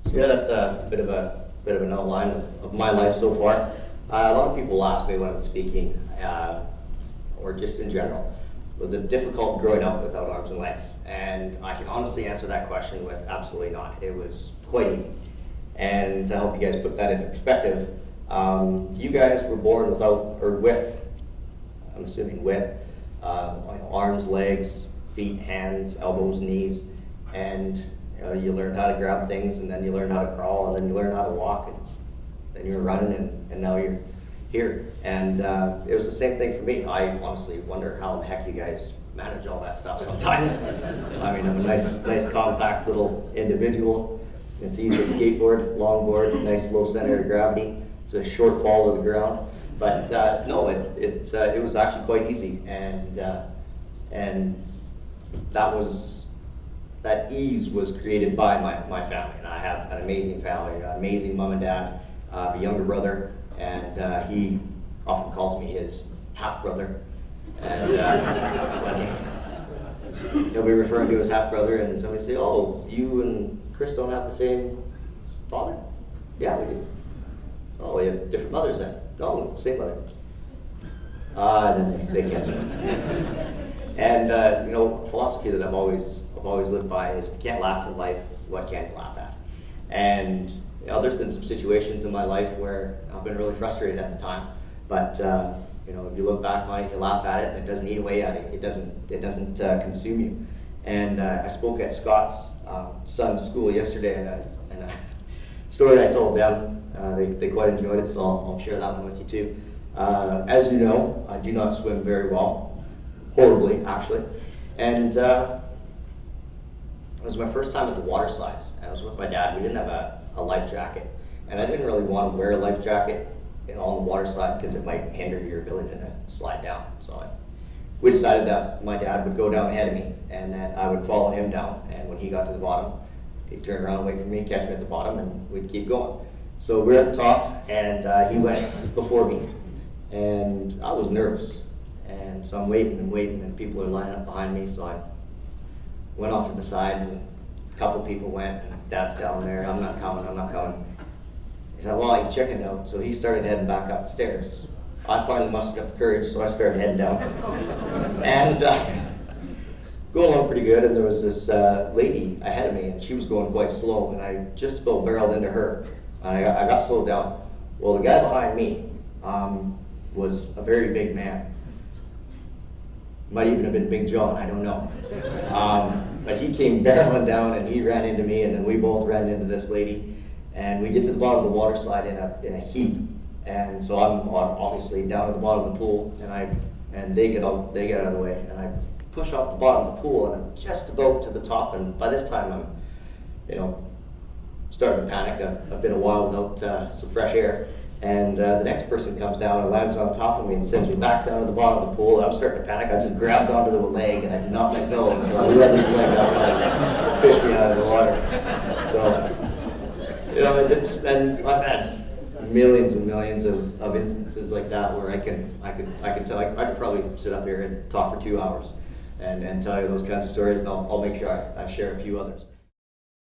So yeah, that's a bit of an outline of my life so far. A lot of people ask me when I'm speaking, or just in general, was it difficult growing up without arms and legs? And I can honestly answer that question with absolutely not. It was quite easy. And to help you guys put that into perspective, you guys were born without, or with, I'm assuming with, arms, legs, feet, hands, elbows, knees, and you learn how to grab things, and then you learn how to crawl, and then you learn how to walk, and then you're running, and now you're here. And it was the same thing for me. I honestly wonder how the heck you guys manage all that stuff sometimes. I mean, I'm a nice compact little individual. It's easy to skateboard, longboard, nice low center of gravity. It's a short fall to the ground. But no, it was actually quite easy, and that ease was created by my family. And I have an amazing family, an amazing mom and dad, a younger brother, and he often calls me his half brother. And he'll be referring to his half brother, and somebody say, "Oh, you and Chris don't have the same father?" "Yeah, we do." "Oh, we have different mothers then?" "No, same mother." Then they catch it. And philosophy that I've always lived by is, if you can't laugh at life, what can you laugh at? And there's been some situations in my life where I've been really frustrated at the time, but if you look back on it, you laugh at it, and it doesn't eat away at you. It doesn't consume you. And I spoke at Scott's son's school yesterday, and a story I told them, they quite enjoyed it, so I'll share that one with you too. As you know, I do not swim very well. Horribly, actually. And it was my first time at the water slides. I was with my dad. We didn't have a life jacket, and I didn't really want to wear a life jacket on the water slide because it might hinder your ability to slide down. So we decided that my dad would go down ahead of me, and that I would follow him down. And when he got to the bottom, he'd turn around and wait for me, catch me at the bottom, and we'd keep going. So we were at the top, and he went before me, and I was nervous. And so I'm waiting, and people are lining up behind me, so I went off to the side, and a couple people went, and Dad's down there, I'm not coming. He said, "Well, I chickened out," so he started heading back up the stairs. I finally mustered up the courage, so I started heading down. And going along pretty good, and there was this lady ahead of me, and she was going quite slow, and I just about barreled into her. And I got slowed down. Well, the guy behind me was a very big man. Might even have been Big John, I don't know. But he came barreling down, and he ran into me, and then we both ran into this lady. And we get to the bottom of the water slide in a heap. And so I'm obviously down at the bottom of the pool, and they get out of the way, and I push off the bottom of the pool, and I'm just about to the top. And by this time, I'm, starting to panic. I've been a while without some fresh air. And the next person comes down and lands on top of me and sends me back down to the bottom of the pool. I'm starting to panic. I just grabbed onto the leg, and I did not let go until I let his leg out and fished me out of the water. So, and I've had millions and millions of instances like that where I could probably sit up here and talk for 2 hours and tell you those kinds of stories, and I'll make sure I share a few others.